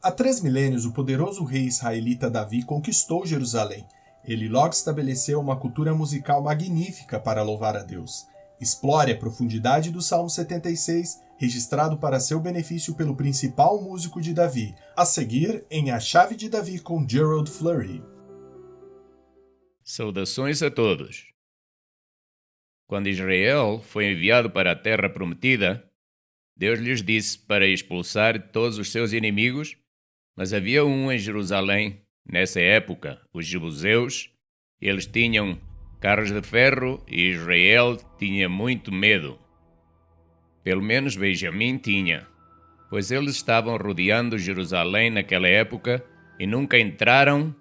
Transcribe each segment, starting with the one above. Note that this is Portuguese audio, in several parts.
Há 3 milênios, o poderoso rei israelita Davi conquistou Jerusalém. Ele logo estabeleceu uma cultura musical magnífica para louvar a Deus. Explore a profundidade do Salmo 76, registrado para seu benefício pelo principal músico de Davi, a seguir em A Chave de Davi com Gerald Flurry. Saudações a todos. Quando Israel foi enviado para a terra prometida, Deus lhes disse para expulsar todos os seus inimigos, mas havia um em Jerusalém, nessa época, os jebuseus. Eles tinham carros de ferro e Israel tinha muito medo. Pelo menos Benjamim tinha, pois eles estavam rodeando Jerusalém naquela época e nunca entraram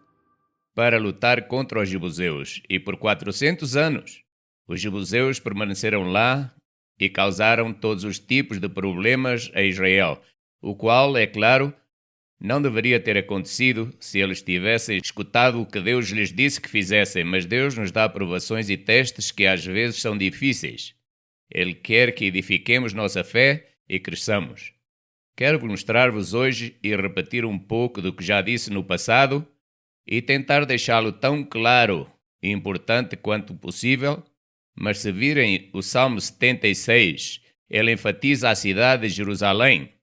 para lutar contra os jebuseus. E por 400 anos, os jebuseus permaneceram lá e causaram todos os tipos de problemas a Israel, o qual, é claro, não deveria ter acontecido se eles tivessem escutado o que Deus lhes disse que fizessem, mas Deus nos dá provações e testes que às vezes são difíceis. Ele quer que edifiquemos nossa fé e cresçamos. Quero mostrar-vos hoje e repetir um pouco do que já disse no passado e tentar deixá-lo tão claro e importante quanto possível, mas se virem o Salmo 76, ele enfatiza a cidade de Jerusalém.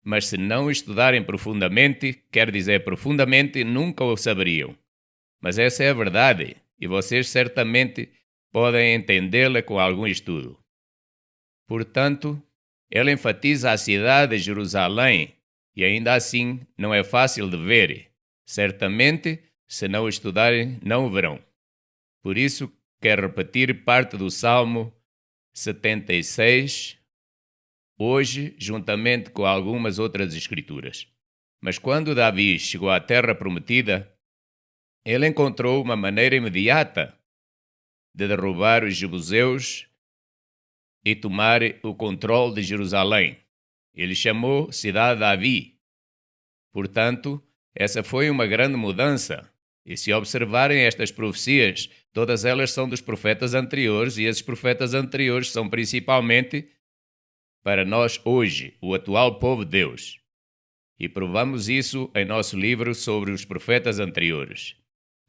Mas se não estudarem profundamente, quer dizer profundamente, nunca o saberiam. Mas essa é a verdade, e vocês certamente podem entendê-la com algum estudo. Portanto, ele enfatiza a cidade de Jerusalém, e ainda assim não é fácil de ver. Certamente, se não estudarem, não o verão. Por isso, quero repetir parte do Salmo 76, hoje, juntamente com algumas outras escrituras. Mas quando Davi chegou à terra prometida, ele encontrou uma maneira imediata de derrubar os jebuseus e tomar o controle de Jerusalém. Ele chamou cidade Davi. Portanto, essa foi uma grande mudança. E se observarem estas profecias, todas elas são dos profetas anteriores, e esses profetas anteriores são principalmente para nós hoje, o atual povo de Deus. E provamos isso em nosso livro sobre os profetas anteriores.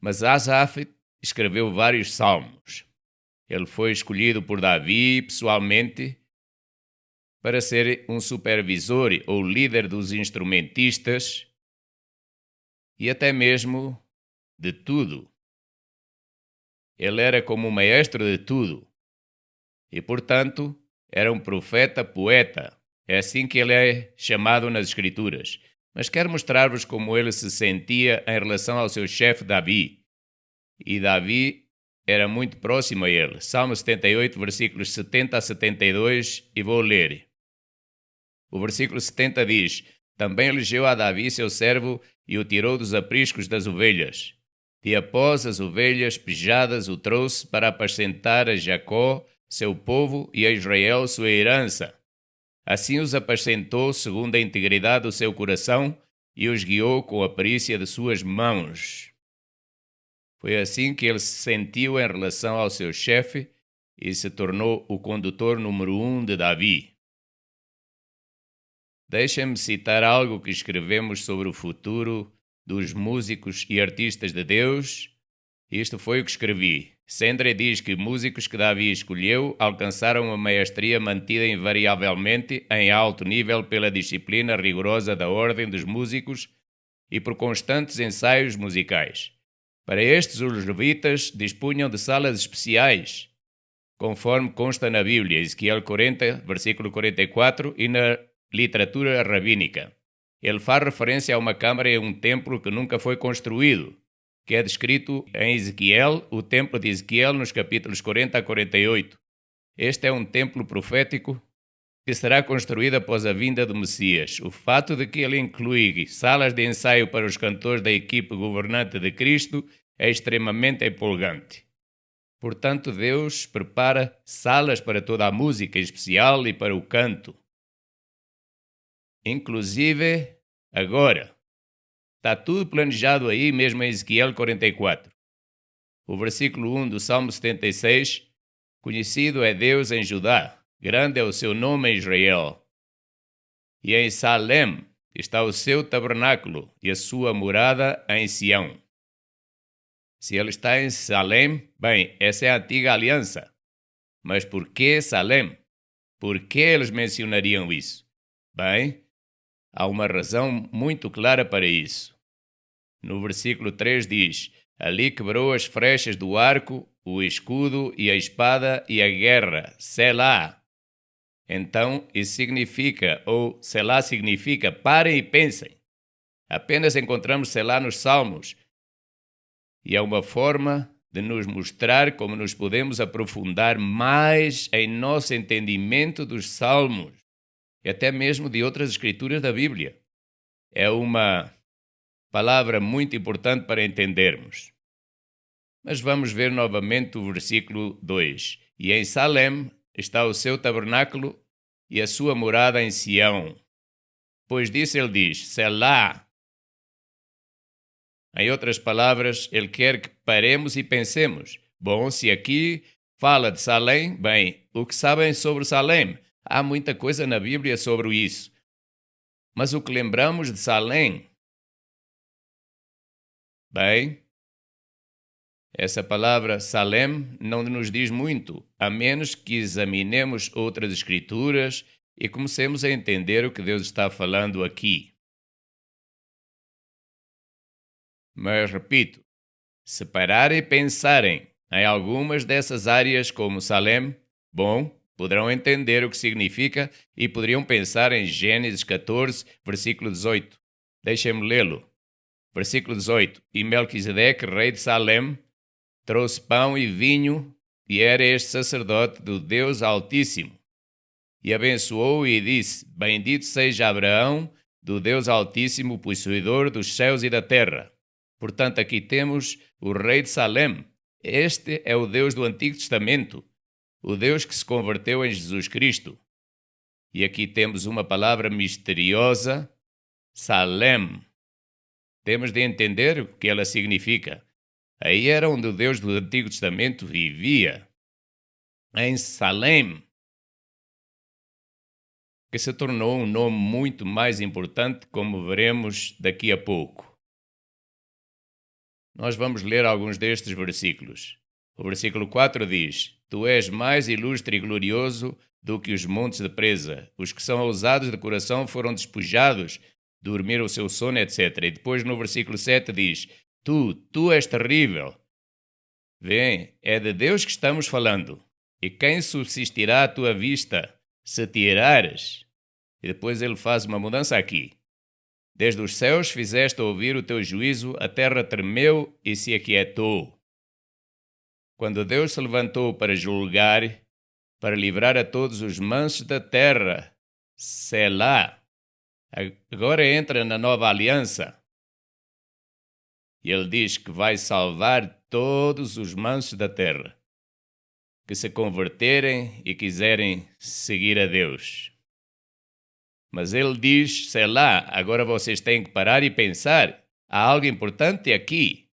Mas Asaf escreveu vários salmos. Ele foi escolhido por Davi pessoalmente para ser um supervisor ou líder dos instrumentistas e até mesmo de tudo. Ele era como o maestro de tudo e, portanto, era um profeta-poeta. É assim que ele é chamado nas Escrituras. Mas quero mostrar-vos como ele se sentia em relação ao seu chefe Davi. E Davi era muito próximo a ele. Salmo 78, versículos 70 a 72, e vou ler. O versículo 70 diz: Também elegeu a Davi seu servo e o tirou dos apriscos das ovelhas. E após as ovelhas pejadas o trouxe para apacentar a Jacó, seu povo, e a Israel, sua herança. Assim os apacentou segundo a integridade do seu coração e os guiou com a perícia de suas mãos. Foi assim que ele se sentiu em relação ao seu chefe e se tornou o condutor número 1 de Davi. Deixem-me citar algo que escrevemos sobre o futuro dos músicos e artistas de Deus. Isto foi o que escrevi. Sendre diz que músicos que Davi escolheu alcançaram uma maestria mantida invariavelmente em alto nível pela disciplina rigorosa da ordem dos músicos e por constantes ensaios musicais. Para estes, os levitas dispunham de salas especiais, conforme consta na Bíblia, Ezequiel 40, versículo 44, e na literatura rabínica. Ele faz referência a uma câmara e a um templo que nunca foi construído, que é descrito em Ezequiel, o templo de Ezequiel, nos capítulos 40 a 48. Este é um templo profético que será construído após a vinda do Messias. O fato de que ele inclui salas de ensaio para os cantores da equipe governante de Cristo é extremamente empolgante. Portanto, Deus prepara salas para toda a música, em especial, e para o canto. Inclusive, agora, está tudo planejado aí mesmo em Ezequiel 44. O versículo 1 do Salmo 76, conhecido é Deus em Judá, grande é o seu nome em Israel. E em Salem, está o seu tabernáculo e a sua morada em Sião. Se ele está em Salém, bem, essa é a antiga aliança. Mas por que Salém? Por que eles mencionariam isso? Bem, há uma razão muito clara para isso. No versículo 3 diz: ali quebrou as frechas do arco, o escudo e a espada e a guerra. Selá. Então, isso significa, ou Selá significa, parem e pensem. Apenas encontramos Selá nos Salmos. E é uma forma de nos mostrar como nos podemos aprofundar mais em nosso entendimento dos Salmos e até mesmo de outras escrituras da Bíblia. É uma palavra muito importante para entendermos. Mas vamos ver novamente o versículo 2. E em Salém está o seu tabernáculo e a sua morada em Sião. Pois disso ele diz, Selá. Em outras palavras, ele quer que paremos e pensemos. Bom, se aqui fala de Salém, bem, o que sabem sobre Salém? Há muita coisa na Bíblia sobre isso. Mas o que lembramos de Salém? Bem, essa palavra Salém não nos diz muito, a menos que examinemos outras escrituras e comecemos a entender o que Deus está falando aqui. Mas, repito, se pararem e pensarem em algumas dessas áreas como Salém, bom, poderão entender o que significa e poderiam pensar em Gênesis 14, versículo 18. Deixem-me lê-lo. Versículo 18. E Melquisedeque, rei de Salém, trouxe pão e vinho, e era este sacerdote do Deus Altíssimo. E abençoou e disse, bendito seja Abraão, do Deus Altíssimo, possuidor dos céus e da terra. Portanto, aqui temos o rei de Salém. Este é o Deus do Antigo Testamento, o Deus que se converteu em Jesus Cristo. E aqui temos uma palavra misteriosa, Salém. Temos de entender o que ela significa. Aí era onde o Deus do Antigo Testamento vivia, em Salém, que se tornou um nome muito mais importante, como veremos daqui a pouco. Nós vamos ler alguns destes versículos. O versículo 4 diz, tu és mais ilustre e glorioso do que os montes de presa. Os que são ousados de coração foram despojados, dormiram o seu sono, etc. E depois no versículo 7 diz, tu és terrível. Vem, é de Deus que estamos falando. E quem subsistirá à tua vista, se te irares? E depois ele faz uma mudança aqui. Desde os céus fizeste ouvir o teu juízo, a terra tremeu e se aquietou. Quando Deus se levantou para julgar, para livrar a todos os mansos da terra, Selá, agora entra na nova aliança. E ele diz que vai salvar todos os mansos da terra, que se converterem e quiserem seguir a Deus. Mas ele diz, sei lá, agora vocês têm que parar e pensar. Há algo importante aqui.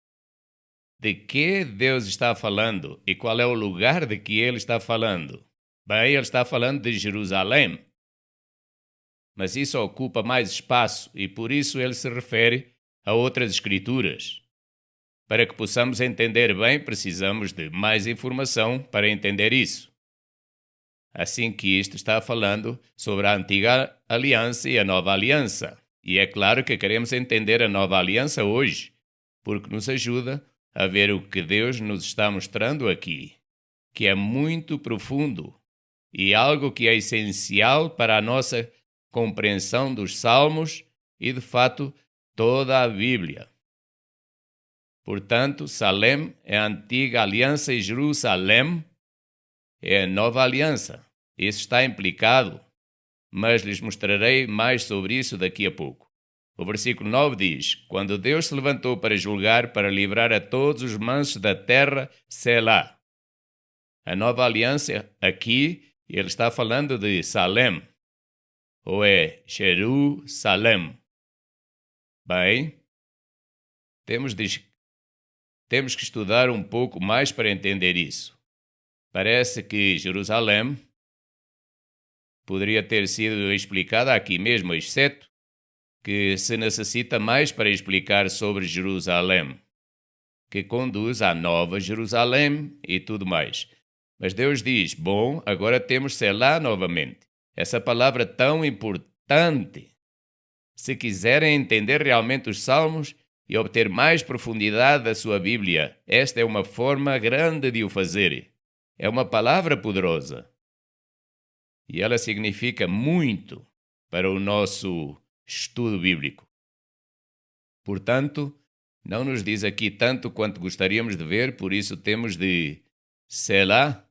De que Deus está falando e qual é o lugar de que ele está falando? Bem, ele está falando de Jerusalém. Mas isso ocupa mais espaço e por isso ele se refere a outras escrituras. Para que possamos entender bem, precisamos de mais informação para entender isso. Assim que isto está falando sobre a antiga aliança e a nova aliança. E é claro que queremos entender a nova aliança hoje, porque nos ajuda a ver o que Deus nos está mostrando aqui, que é muito profundo e algo que é essencial para a nossa compreensão dos Salmos e, de fato, toda a Bíblia. Portanto, Salém é a antiga aliança e Jerusalém é a nova aliança. Isso está implicado, mas lhes mostrarei mais sobre isso daqui a pouco. O versículo 9 diz, quando Deus se levantou para julgar, para livrar a todos os mansos da terra, Selá. A nova aliança aqui, ele está falando de Salém, ou é Jerusalém. Bem, temos que estudar um pouco mais para entender isso. Parece que Jerusalém poderia ter sido explicada aqui mesmo, exceto que se necessita mais para explicar sobre Jerusalém, que conduz à Nova Jerusalém e tudo mais. Mas Deus diz, bom, agora temos Selá novamente. Essa palavra tão importante. Se quiserem entender realmente os Salmos e obter mais profundidade da sua Bíblia, esta é uma forma grande de o fazer. É uma palavra poderosa. E ela significa muito para o nosso estudo bíblico. Portanto, não nos diz aqui tanto quanto gostaríamos de ver, por isso temos de Selá,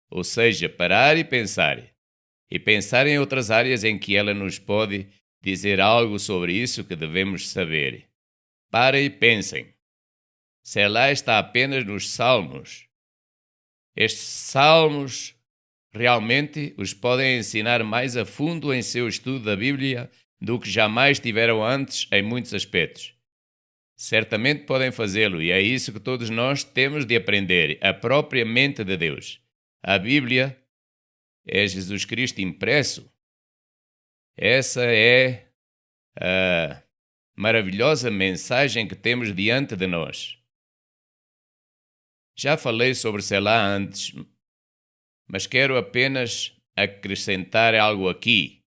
ou seja, parar e pensar em outras áreas em que ela nos pode dizer algo sobre isso que devemos saber. Parem e pensem. Selá está apenas nos Salmos. Estes Salmos realmente os podem ensinar mais a fundo em seu estudo da Bíblia do que jamais tiveram antes em muitos aspectos. Certamente podem fazê-lo e é isso que todos nós temos de aprender, a própria mente de Deus. A Bíblia é Jesus Cristo impresso. Essa é a maravilhosa mensagem que temos diante de nós. Já falei sobre Selá antes, mas quero apenas acrescentar algo aqui,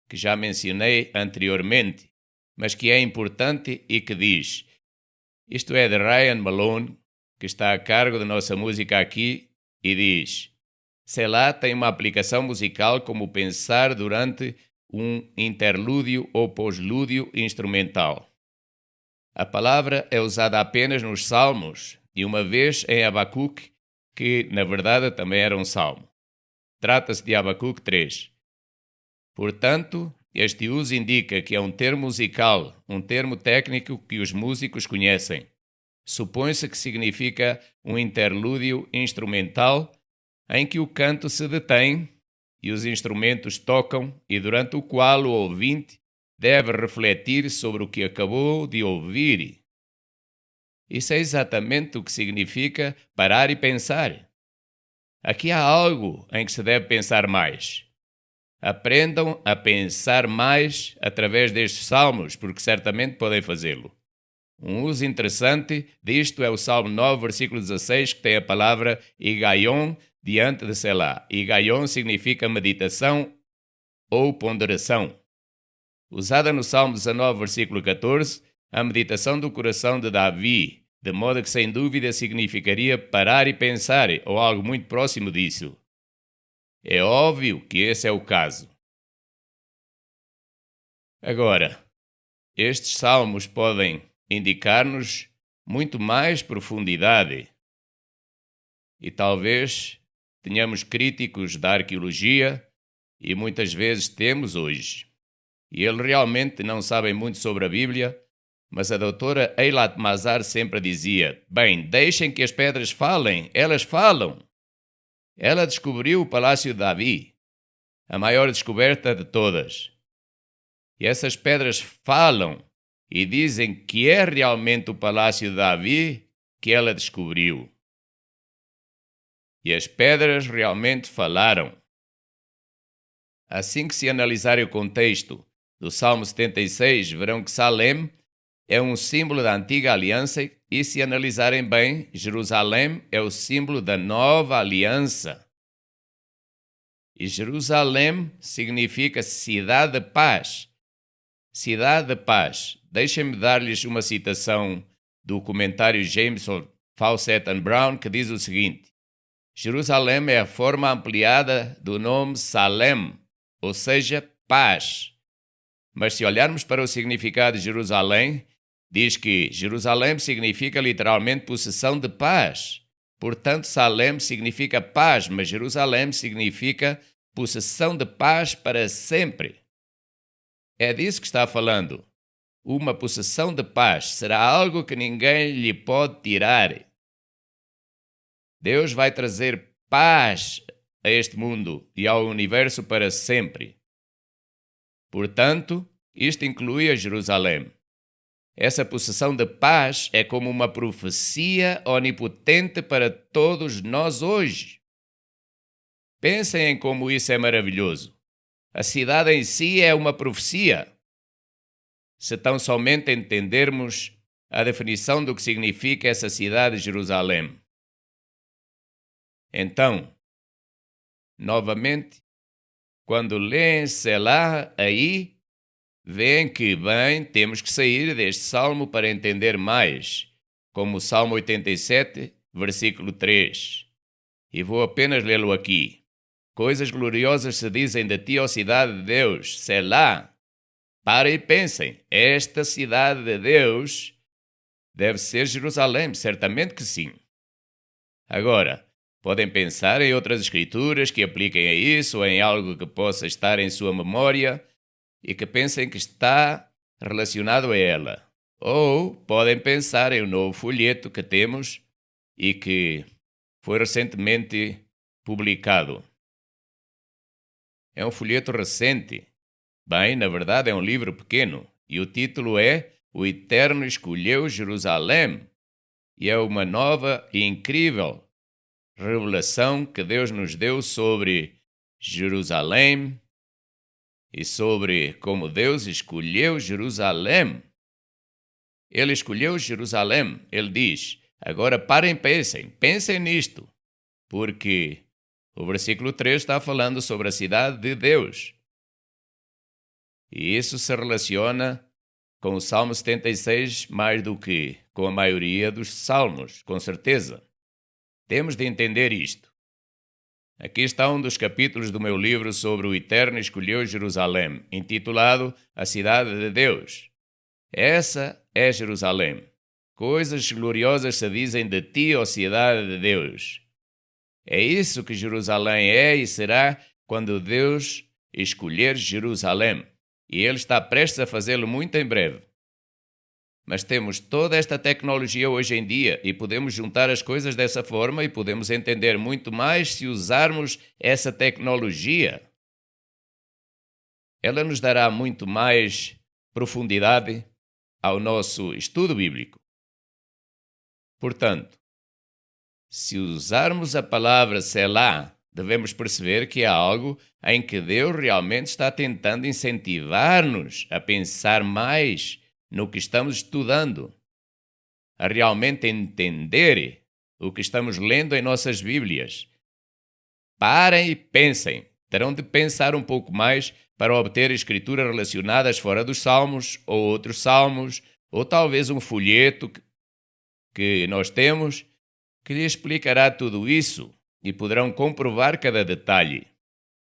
que já mencionei anteriormente, mas que é importante e que diz, isto é de Ryan Malone, que está a cargo da nossa música aqui, e diz, Selá tem uma aplicação musical como pensar durante um interlúdio ou pós-lúdio instrumental. A palavra é usada apenas nos Salmos e uma vez em Abacuque, que na verdade também era um salmo. Trata-se de Abacuque 3. Portanto, este uso indica que é um termo musical, um termo técnico que os músicos conhecem. Supõe-se que significa um interlúdio instrumental em que o canto se detém e os instrumentos tocam e durante o qual o ouvinte deve refletir sobre o que acabou de ouvir. Isso é exatamente o que significa parar e pensar. Aqui há algo em que se deve pensar mais. Aprendam a pensar mais através destes salmos, porque certamente podem fazê-lo. Um uso interessante disto é o Salmo 9, versículo 16, que tem a palavra Higaion diante de Selá. Higaion significa meditação ou ponderação. Usada no Salmo 19, versículo 14, a meditação do coração de Davi, de modo que sem dúvida significaria parar e pensar, ou algo muito próximo disso. É óbvio que esse é o caso. Agora, estes salmos podem indicar-nos muito mais profundidade. E talvez tenhamos críticos da arqueologia, e muitas vezes temos hoje. E eles realmente não sabem muito sobre a Bíblia, mas a doutora Eilat Mazar sempre dizia, bem, deixem que as pedras falem, elas falam. Ela descobriu o Palácio de Davi, a maior descoberta de todas. E essas pedras falam e dizem que é realmente o Palácio de Davi que ela descobriu. E as pedras realmente falaram. Assim que se analisar o contexto do Salmo 76, verão que Salem é um símbolo da antiga aliança e, se analisarem bem, Jerusalém é o símbolo da nova aliança. E Jerusalém significa cidade de paz. Cidade de paz. Deixem-me dar-lhes uma citação do comentário Jameson Fawcett and Brown, que diz o seguinte: Jerusalém é a forma ampliada do nome Salem, ou seja, paz. Mas se olharmos para o significado de Jerusalém, diz que Jerusalém significa literalmente possessão de paz. Portanto, Salem significa paz, mas Jerusalém significa possessão de paz para sempre. É disso que está falando. Uma possessão de paz será algo que ninguém lhe pode tirar. Deus vai trazer paz a este mundo e ao universo para sempre. Portanto, isto inclui a Jerusalém. Essa possessão de paz é como uma profecia onipotente para todos nós hoje. Pensem em como isso é maravilhoso. A cidade em si é uma profecia. se tão somente entendermos a definição do que significa essa cidade de Jerusalém. Então, novamente, quando leem Selá aí, veem que, bem, temos que sair deste salmo para entender mais, como o Salmo 87, versículo 3. E vou apenas lê-lo aqui. Coisas gloriosas se dizem de ti, ó cidade de Deus, Selá. Parem e pensem, esta cidade de Deus deve ser Jerusalém, certamente que sim. Agora, podem pensar em outras escrituras que apliquem a isso, ou em algo que possa estar em sua memória e que pensem que está relacionado a ela. Ou podem pensar em um novo folheto que temos e que foi recentemente publicado. É um folheto recente. Bem, na verdade é um livro pequeno e o título é O Eterno Escolheu Jerusalém e é uma nova e incrível revelação que Deus nos deu sobre Jerusalém e sobre como Deus escolheu Jerusalém. Ele escolheu Jerusalém. Ele diz, agora parem e pensem nisto, porque o versículo 3 está falando sobre a cidade de Deus. E isso se relaciona com o Salmo 76 mais do que com a maioria dos salmos, com certeza. Temos de entender isto. Aqui está um dos capítulos do meu livro sobre o Eterno Escolheu Jerusalém, intitulado A Cidade de Deus. Essa é Jerusalém. Coisas gloriosas se dizem de ti, ó cidade de Deus. É isso que Jerusalém é e será quando Deus escolher Jerusalém. E Ele está prestes a fazê-lo muito em breve. Mas temos toda esta tecnologia hoje em dia e podemos juntar as coisas dessa forma e podemos entender muito mais se usarmos essa tecnologia. Ela nos dará muito mais profundidade ao nosso estudo bíblico. Portanto, se usarmos a palavra Selá, devemos perceber que é algo em que Deus realmente está tentando incentivar-nos a pensar mais no que estamos estudando, a realmente entender o que estamos lendo em nossas Bíblias. Parem e pensem. Terão de pensar um pouco mais para obter escrituras relacionadas fora dos Salmos, ou outros Salmos, ou talvez um folheto que nós temos que lhe explicará tudo isso e poderão comprovar cada detalhe.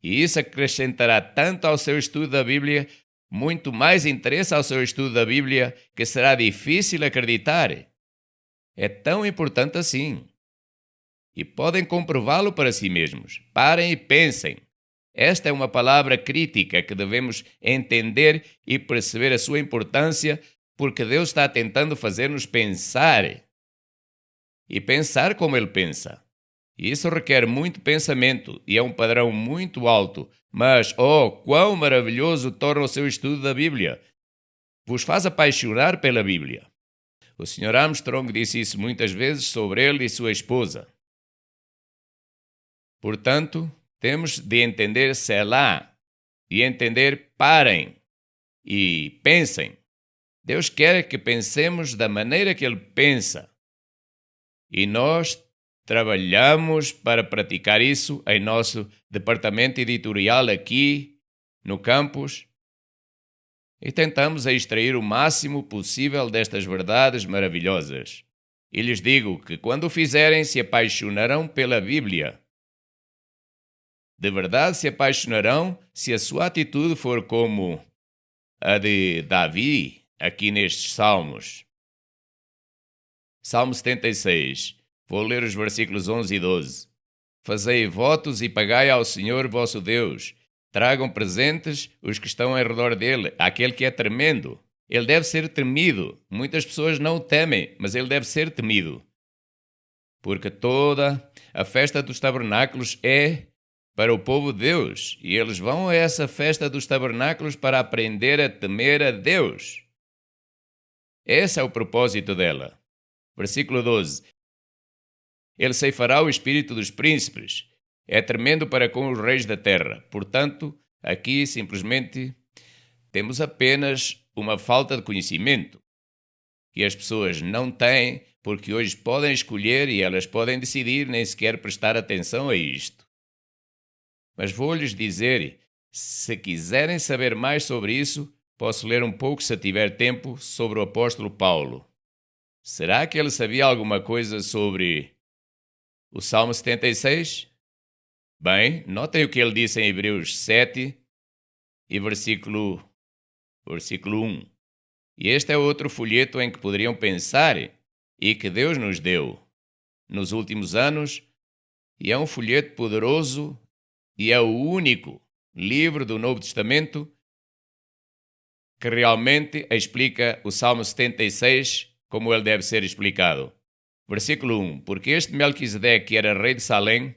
E isso acrescentará tanto ao seu estudo da Bíblia, muito mais interesse ao seu estudo da Bíblia, que será difícil acreditar. É tão importante assim. E podem comprová-lo para si mesmos. Parem e pensem. Esta é uma palavra crítica que devemos entender e perceber a sua importância, porque Deus está tentando fazer-nos pensar. E pensar como Ele pensa. E isso requer muito pensamento e é um padrão muito alto. Mas, oh, quão maravilhoso torna o seu estudo da Bíblia. Vos faz apaixonar pela Bíblia. O Sr. Armstrong disse isso muitas vezes sobre ele e sua esposa. Portanto, temos de entender Selá e entender parem e pensem. Deus quer que pensemos da maneira que Ele pensa. E nós trabalhamos para praticar isso em nosso departamento editorial aqui no campus e tentamos extrair o máximo possível destas verdades maravilhosas. E lhes digo que quando o fizerem se apaixonarão pela Bíblia. De verdade se apaixonarão se a sua atitude for como a de Davi aqui nestes salmos. Salmo 76. Vou ler os versículos 11 e 12. Fazei votos e pagai ao Senhor vosso Deus. Tragam presentes os que estão em redor dele, aquele que é tremendo. Ele deve ser temido. Muitas pessoas não o temem, mas ele deve ser temido. Porque toda a festa dos tabernáculos é para o povo de Deus, e eles vão a essa festa dos tabernáculos para aprender a temer a Deus. Esse é o propósito dela. Versículo 12. Ele ceifará o espírito dos príncipes. É tremendo para com os reis da terra. Portanto, aqui simplesmente temos apenas uma falta de conhecimento que as pessoas não têm, porque hoje podem escolher e elas podem decidir nem sequer prestar atenção a isto. Mas vou-lhes dizer, se quiserem saber mais sobre isso, posso ler um pouco, se tiver tempo, sobre o apóstolo Paulo. Será que ele sabia alguma coisa sobre o Salmo 76? Bem, notem o que ele disse em Hebreus 7 e versículo 1. E este é outro folheto em que poderiam pensar e que Deus nos deu nos últimos anos, e é um folheto poderoso e é o único livro do Novo Testamento que realmente explica o Salmo 76 como ele deve ser explicado. Versículo 1. Porque este Melquisedeque, que era rei de Salém,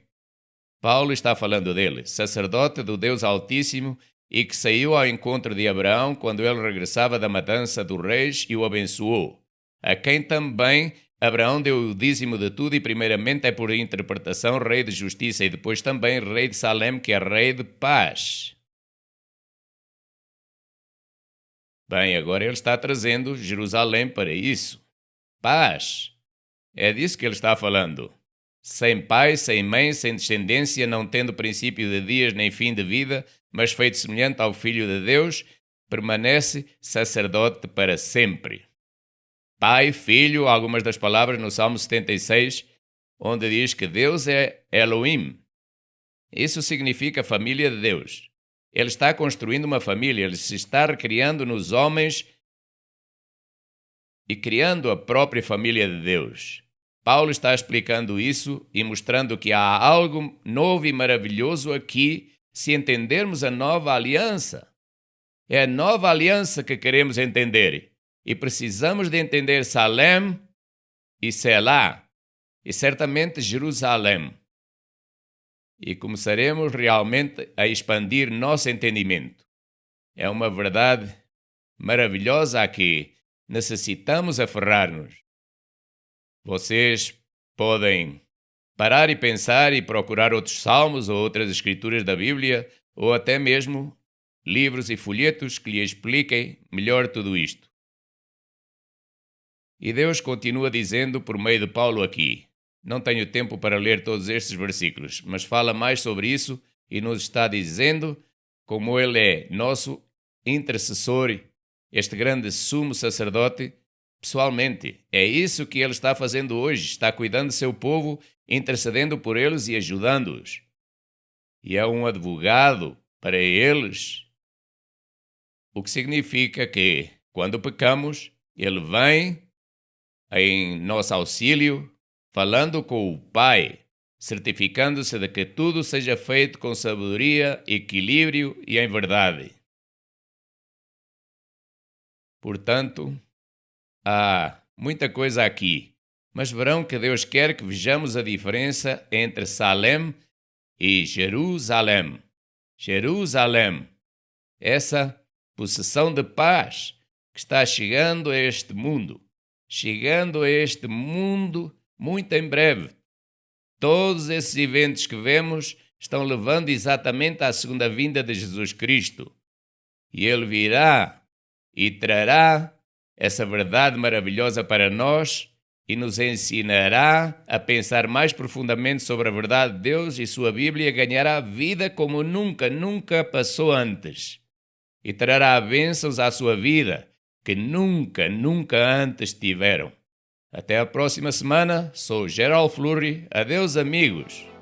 Paulo está falando dele, sacerdote do Deus Altíssimo, e que saiu ao encontro de Abraão quando ele regressava da matança dos reis e o abençoou, a quem também Abraão deu o dízimo de tudo e primeiramente é por interpretação rei de justiça e depois também rei de Salém, que é rei de paz. Bem, agora ele está trazendo Jerusalém para isso. Paz. É disso que ele está falando. Sem pai, sem mãe, sem descendência, não tendo princípio de dias nem fim de vida, mas feito semelhante ao Filho de Deus, permanece sacerdote para sempre. Pai, Filho, algumas das palavras no Salmo 76, onde diz que Deus é Elohim. Isso significa família de Deus. Ele está construindo uma família, ele se está recriando nos homens e criando a própria família de Deus. Paulo está explicando isso e mostrando que há algo novo e maravilhoso aqui se entendermos a nova aliança. É a nova aliança que queremos entender. E precisamos de entender Salém e Selá, e certamente Jerusalém. E começaremos realmente a expandir nosso entendimento. É uma verdade maravilhosa a que necessitamos aferrar-nos. Vocês podem parar e pensar e procurar outros salmos ou outras escrituras da Bíblia, ou até mesmo livros e folhetos que lhe expliquem melhor tudo isto. E Deus continua dizendo por meio de Paulo aqui. Não tenho tempo para ler todos estes versículos, mas fala mais sobre isso e nos está dizendo como Ele é nosso intercessor, este grande sumo sacerdote, pessoalmente. É isso que Ele está fazendo hoje, está cuidando do seu povo, intercedendo por eles e ajudando-os. E é um advogado para eles, o que significa que, quando pecamos, Ele vem em nosso auxílio, falando com o Pai, certificando-se de que tudo seja feito com sabedoria, equilíbrio e em verdade. Portanto, há muita coisa aqui, mas verão que Deus quer que vejamos a diferença entre Salém e Jerusalém. Jerusalém, essa possessão de paz que está chegando a este mundo. Chegando a este mundo muito em breve. Todos esses eventos que vemos estão levando exatamente à segunda vinda de Jesus Cristo. E Ele virá e trará essa verdade maravilhosa para nós e nos ensinará a pensar mais profundamente sobre a verdade de Deus e sua Bíblia, ganhará vida como nunca passou antes. E trará bênçãos à sua vida que nunca antes tiveram. Até a próxima semana. Sou Gerald Fleury. Adeus, amigos.